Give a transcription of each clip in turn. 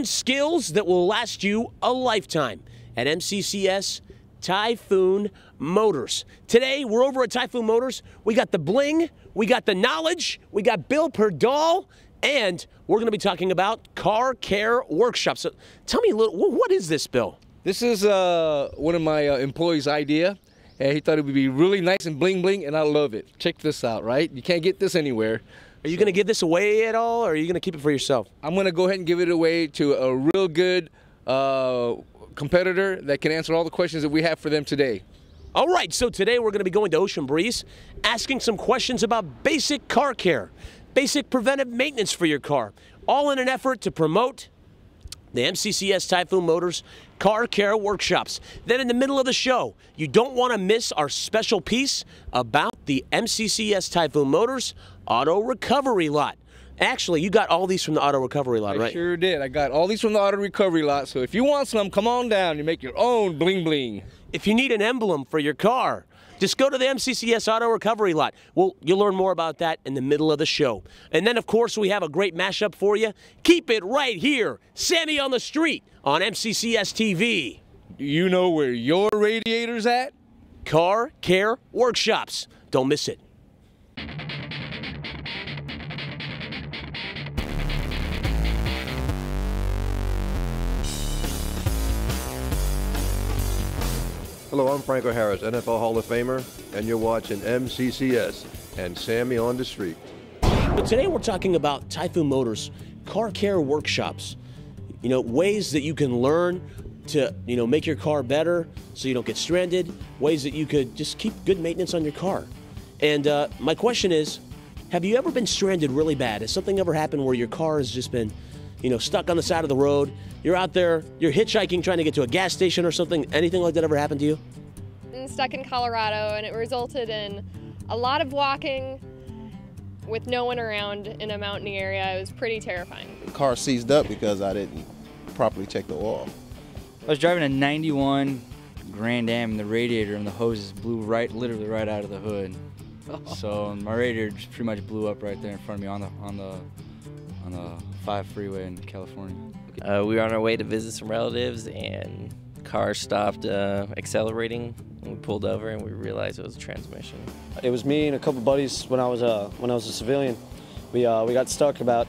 Learn skills that will last you a lifetime at MCCS Typhoon Motors. Today, we're over at Typhoon Motors. We got the bling, we got the knowledge, we got Bill Pyrdol, and we're going to be talking about car care workshops. So tell me a little, what is this, Bill? This is one of my employees' idea, and he thought it would be really nice and bling bling, and I love it. Check this out, right? You can't get this anywhere. Are you going to give this away at all, or are you going to keep it for yourself? I'm going to go ahead and give it away to a real good competitor that can answer all the questions that we have for them today. All right, so today we're going to be going to Ocean Breeze, asking some questions about basic car care, basic preventive maintenance for your car, all in an effort to promote the MCCS Typhoon Motors car care workshops. Then in the middle of the show, you don't want to miss our special piece about the MCCS Typhoon Motors auto recovery lot. Actually, you got all these from the auto recovery lot, right? I sure did. I got all these from the auto recovery lot. So if you want some, come on down. You make your own bling bling. If you need an emblem for your car, just go to the MCCS auto recovery lot. Well, you'll learn more about that in the middle of the show. And then, of course, we have a great mashup for you. Keep it right here. Samy on the Street on MCCS TV. Do you know where your radiator's at? Car care workshops. Don't miss it. Hello, I'm Franco Harris, NFL Hall of Famer, and you're watching MCCS and Samy on the Street. But today we're talking about Typhoon Motors car care workshops. You know, ways that you can learn to, make your car better so you don't get stranded, ways that you could just keep good maintenance on your car. And my question is, have you ever been stranded really bad? Has something ever happened where your car has just been, stuck on the side of the road? You're out there, you're hitchhiking, trying to get to a gas station or something. Anything like that ever happened to you? I'm stuck in Colorado, and it resulted in a lot of walking with no one around in a mountainy area. It was pretty terrifying. The car seized up because I didn't properly check the oil. I was driving a 91 Grand Am, and the radiator and the hoses blew literally right out of the hood. So my radiator just pretty much blew up right there in front of me on the 5 freeway in California. We were on our way to visit some relatives, and car stopped accelerating. And we pulled over, and we realized it was a transmission. It was me and a couple buddies when I was a civilian. We got stuck about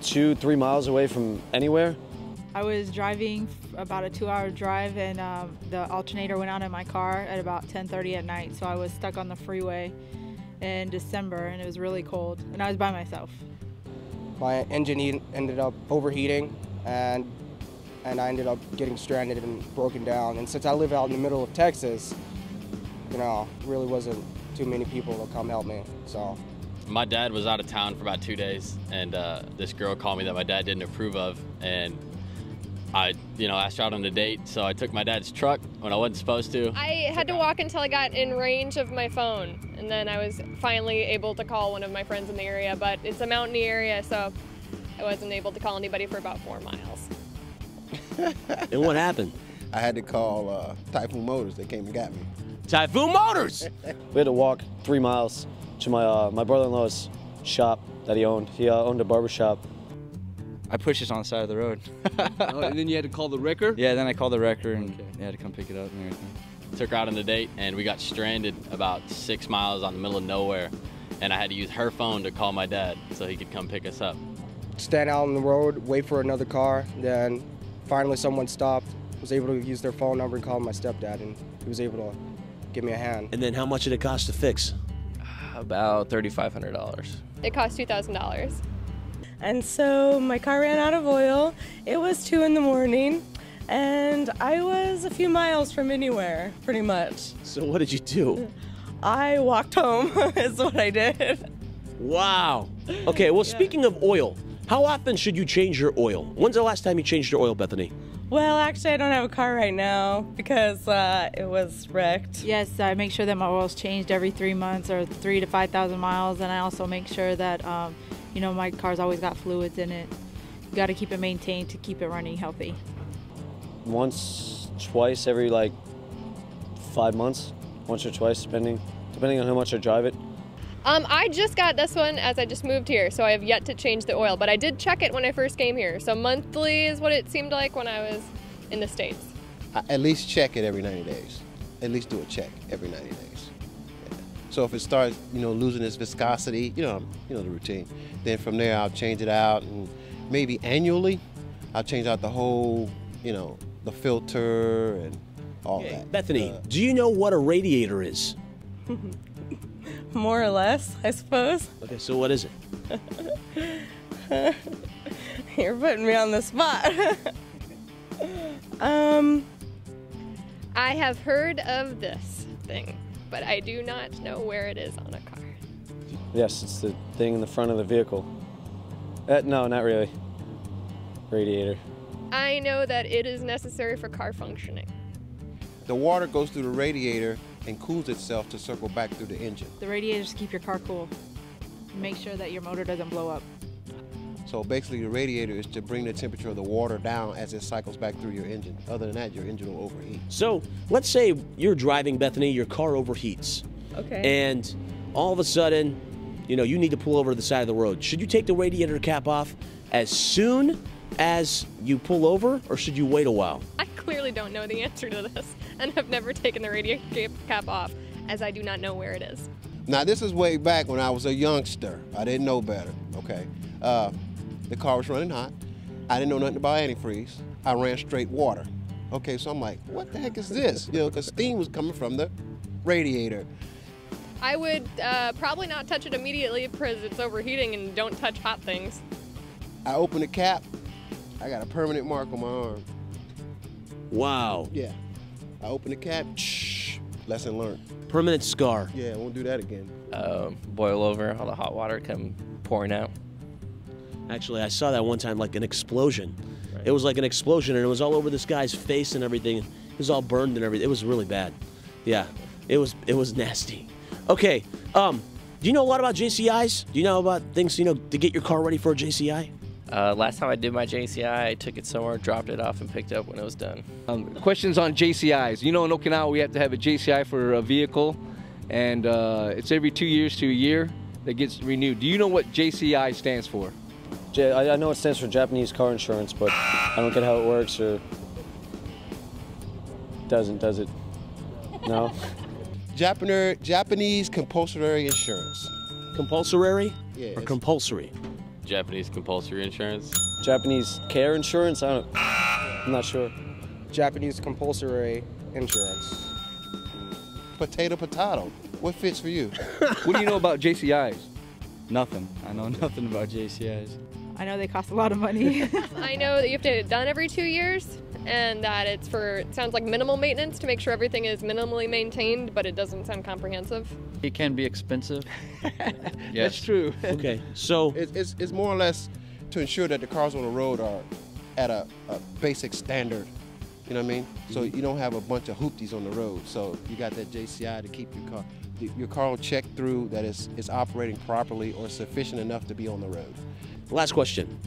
2-3 miles away from anywhere. I was driving about a 2-hour drive, and the alternator went out in my car at about 10:30 at night. So I was stuck on the freeway in December, and it was really cold, and I was by myself. My engine ended up overheating, and I ended up getting stranded and broken down. And since I live out in the middle of Texas, really wasn't too many people to come help me. So my dad was out of town for about 2 days, and this girl called me that my dad didn't approve of, and I asked her out on a date, so I took my dad's truck when I wasn't supposed to. I had to walk until I got in range of my phone, and then I was finally able to call one of my friends in the area, but it's a mountainy area, so I wasn't able to call anybody for about 4 miles. And what happened? I had to call Typhoon Motors. They came and got me. Typhoon Motors! We had to walk 3 miles to my brother-in-law's shop that he owned. He owned a barber shop. I pushed it on the side of the road. And then you had to call the wrecker? Yeah, then I called the wrecker, and they had to come pick it up and everything. Took her out on a date, and we got stranded about 6 miles on the middle of nowhere, and I had to use her phone to call my dad so he could come pick us up. stand out on the road, wait for another car, then finally someone stopped, was able to use their phone number and call my stepdad, and he was able to give me a hand. And then how much did it cost to fix? About $3,500. It cost $2,000. And so my car ran out of oil. It was 2 in the morning, and I was a few miles from anywhere, pretty much. So what did you do? I walked home, is what I did. Wow. Okay, well, speaking of oil, how often should you change your oil? When's the last time you changed your oil, Bethany? Well, actually, I don't have a car right now because it was wrecked. Yes, I make sure that my oil's changed every 3 months or 3,000 to 5,000 miles, and I also make sure that you know, my car's always got fluids in it. You got to keep it maintained to keep it running healthy. Once, twice every like 5 months, once or twice, depending on how much I drive it. I just got this one as I just moved here, so I have yet to change the oil, but I did check it when I first came here. So monthly is what it seemed like when I was in the States. At least check it every 90 days. At least do a check every 90 days. Yeah. So if it starts, losing its viscosity, the routine. Then from there, I'll change it out, and maybe annually, I'll change out the whole, the filter and all that. Bethany, do you know what a radiator is? More or less, I suppose. Okay, so what is it? You're putting me on the spot. I have heard of this thing, but I do not know where it is on a car. Yes, it's the thing in the front of the vehicle. No, not really. Radiator. I know that it is necessary for car functioning. The water goes through the radiator and cools itself to circle back through the engine. The radiators keep your car cool. Make sure that your motor doesn't blow up. So basically the radiator is to bring the temperature of the water down as it cycles back through your engine. Other than that, your engine will overheat. So let's say you're driving, Bethany, your car overheats. Okay. And all of a sudden, you need to pull over to the side of the road. Should you take the radiator cap off as soon as you pull over, or should you wait a while? I clearly don't know the answer to this, and have never taken the radiator cap off, as I do not know where it is. Now this is way back when I was a youngster. I didn't know better, okay? The car was running hot. I didn't know nothing about antifreeze. I ran straight water. Okay, so I'm like, what the heck is this? Because steam was coming from the radiator. I would probably not touch it immediately because it's overheating, and don't touch hot things. I opened the cap. I got a permanent mark on my arm. Wow. Yeah. I opened the cap. Lesson learned. Permanent scar. Yeah, I won't do that again. Boil over, all the hot water come pouring out. Actually, I saw that one time, like an explosion. Right. It was like an explosion, and it was all over this guy's face and everything. It was all burned and everything. It was really bad. Yeah, it was nasty. Okay, do you know a lot about JCIs? Do you know about things, to get your car ready for a JCI? Last time I did my JCI, I took it somewhere, dropped it off, and picked it up when it was done. Questions on JCIs. In Okinawa, we have to have a JCI for a vehicle, and it's every 2 years to a year that gets renewed. Do you know what JCI stands for? I know it stands for Japanese car insurance, but I don't get how it works, or does it? No? Japanese compulsory insurance. Compulsory? Yeah. Or compulsory? Japanese compulsory insurance. Japanese care insurance? I'm not sure. Japanese compulsory insurance. Potato. What fits for you? What do you know about JCIs? Nothing. I know nothing about JCIs. I know they cost a lot of money. I know that you have to get it done every 2 years, and that it's it sounds like minimal maintenance to make sure everything is minimally maintained, but it doesn't sound comprehensive. It can be expensive. Yes. That's true. Okay, so it's more or less to ensure that the cars on the road are at a basic standard. You know what I mean? So you don't have a bunch of hoopties on the road. So you got that JCI to keep your car will check through that it's operating properly or sufficient enough to be on the road. last question.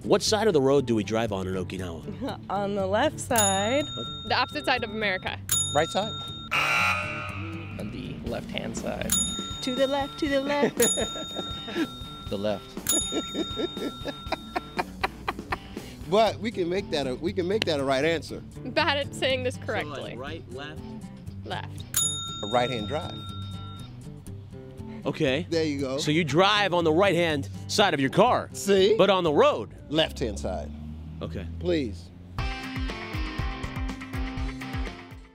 What side of the road do we drive on in Okinawa? On the left side. The opposite side of America. Right side? On the left-hand side. To the left, to the left. The left. But we can make that a right answer. Bad at saying this correctly. So like right, left? Left. A right-hand drive. Okay. There you go. So you drive on the right-hand side of your car. See? But on the road. Left-hand side. Okay. Please.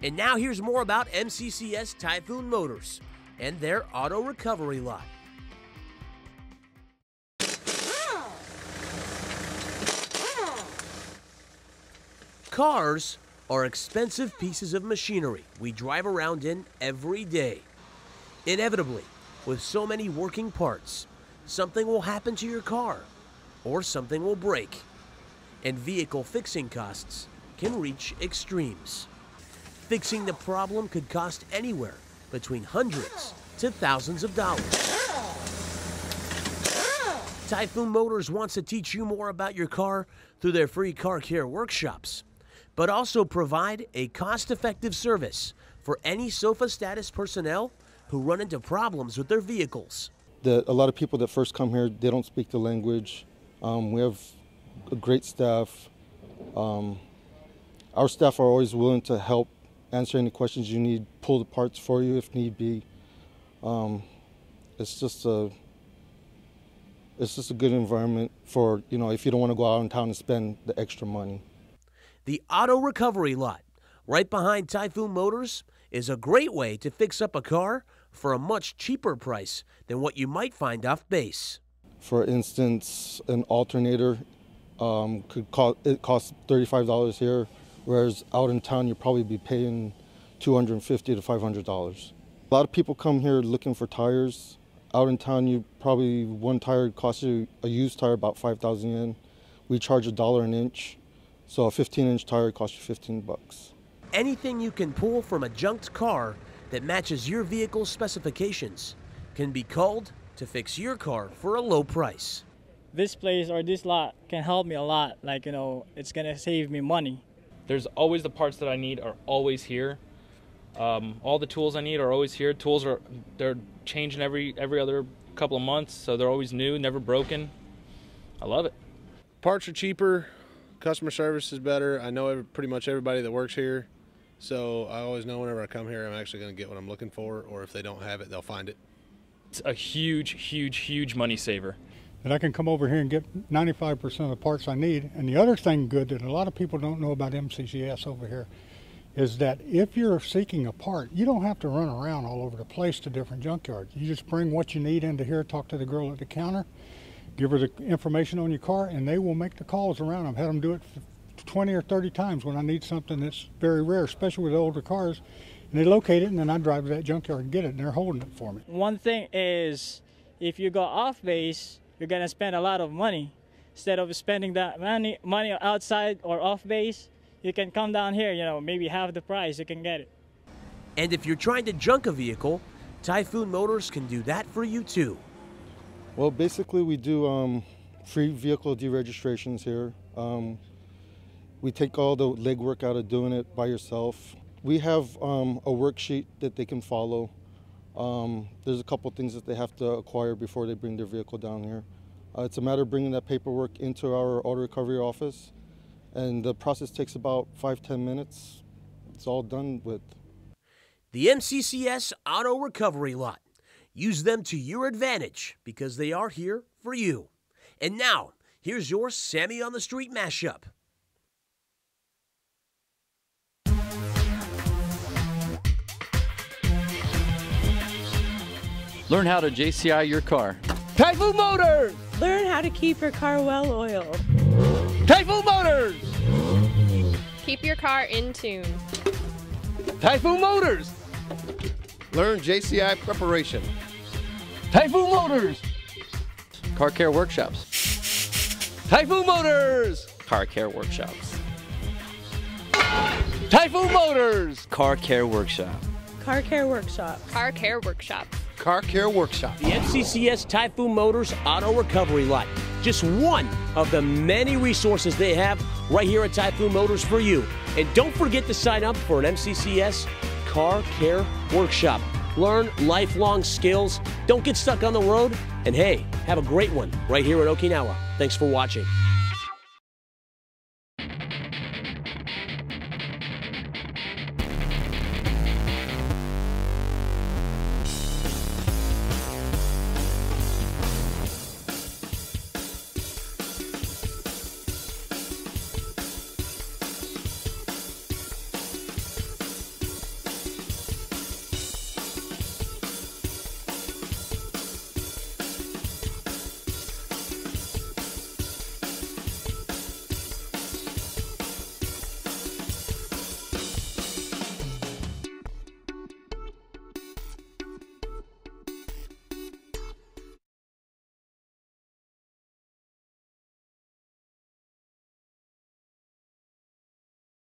And now here's more about MCCS Typhoon Motors and their auto recovery lot. Cars are expensive pieces of machinery we drive around in every day. Inevitably, with so many working parts, something will happen to your car or something will break. And vehicle fixing costs can reach extremes. Fixing the problem could cost anywhere between hundreds to thousands of dollars. Typhoon Motors wants to teach you more about your car through their free car care workshops, but also provide a cost-effective service for any SOFA status personnel who run into problems with their vehicles. that a lot of people that first come here, they don't speak the language. We have a great staff. Our staff are always willing to help answer any questions you need, pull the parts for you if need be. It's just a good environment for, you know, if you don't want to go out in town and spend the extra money. The Auto Recovery Lot, right behind Typhoon Motors, is a great way to fix up a car for a much cheaper price than what you might find off base. For instance, an alternator costs $35 here, whereas out in town you'll probably be paying $250 to $500. A lot of people come here looking for tires. Out in town, one tire costs you, a used tire, about 5,000 yen. We charge $1 an inch, so a 15-inch tire costs you 15 bucks. Anything you can pull from a junked car that matches your vehicle's specifications can be called to fix your car for a low price. This place or this lot can help me a lot. Like, you know, it's gonna save me money. There's always the parts that I need are always here. All the tools I need are always here. They're changing every other couple of months, so they're always new, never broken. I love it. Parts are cheaper, customer service is better. I know pretty much everybody that works here, so I always know whenever I come here I'm actually going to get what I'm looking for, or if they don't have it, they'll find it. It's a huge money saver. That I can come over here and get 95% of the parts I need. And the other thing good that a lot of people don't know about MCCS over here is that if you're seeking a part, you don't have to run around all over the place to different junkyards. You just bring what you need into here, talk to the girl at the counter, give her the information on your car, and they will make the calls around. I've had them do it 20 or 30 times when I need something that's very rare, especially with older cars. And they locate it, and then I drive to that junkyard and get it, and they're holding it for me. One thing is, if you go off base, you're gonna spend a lot of money. Instead of spending that money outside or off base, you can come down here, you know, maybe half the price, you can get it. And if you're trying to junk a vehicle, Typhoon Motors can do that for you too. Well, basically we do free vehicle deregistrations here. We take all the legwork out of doing it by yourself. We have a worksheet that they can follow. There's a couple things that they have to acquire before they bring their vehicle down here. It's a matter of bringing that paperwork into our auto recovery office, and the process takes about 5-10 minutes. It's all done with. The MCCS Auto Recovery Lot. Use them to your advantage because they are here for you. And now, here's your Sammy on the Street mashup. Learn how to JCI your car. Typhoon Motors! Learn how to keep your car well oiled. Typhoon Motors! Keep your car in tune. Typhoon Motors! Learn JCI preparation. Typhoon Motors! Car care workshops. Typhoon Motors! Car care workshops. Typhoon Motors! Car care workshop. Car care workshop. Car care workshop. Car care workshop. The MCCS Typhoon Motors Auto Recovery Lot. Just one of the many resources they have right here at Typhoon Motors for you. And don't forget to sign up for an MCCS Car Care Workshop. Learn lifelong skills. Don't get stuck on the road. And hey, have a great one right here in Okinawa. Thanks for watching.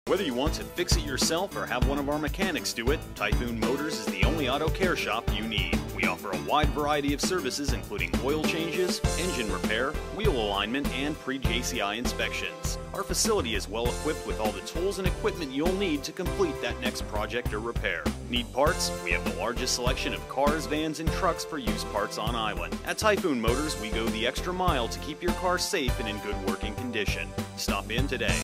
Whether you want to fix it yourself or have one of our mechanics do it, Typhoon Motors is the only auto care shop you need. We offer a wide variety of services including oil changes, engine repair, wheel alignment, and pre-JCI inspections. Our facility is well equipped with all the tools and equipment you'll need to complete that next project or repair. Need parts? We have the largest selection of cars, vans, and trucks for used parts on island. At Typhoon Motors, we go the extra mile to keep your car safe and in good working condition. Stop in today.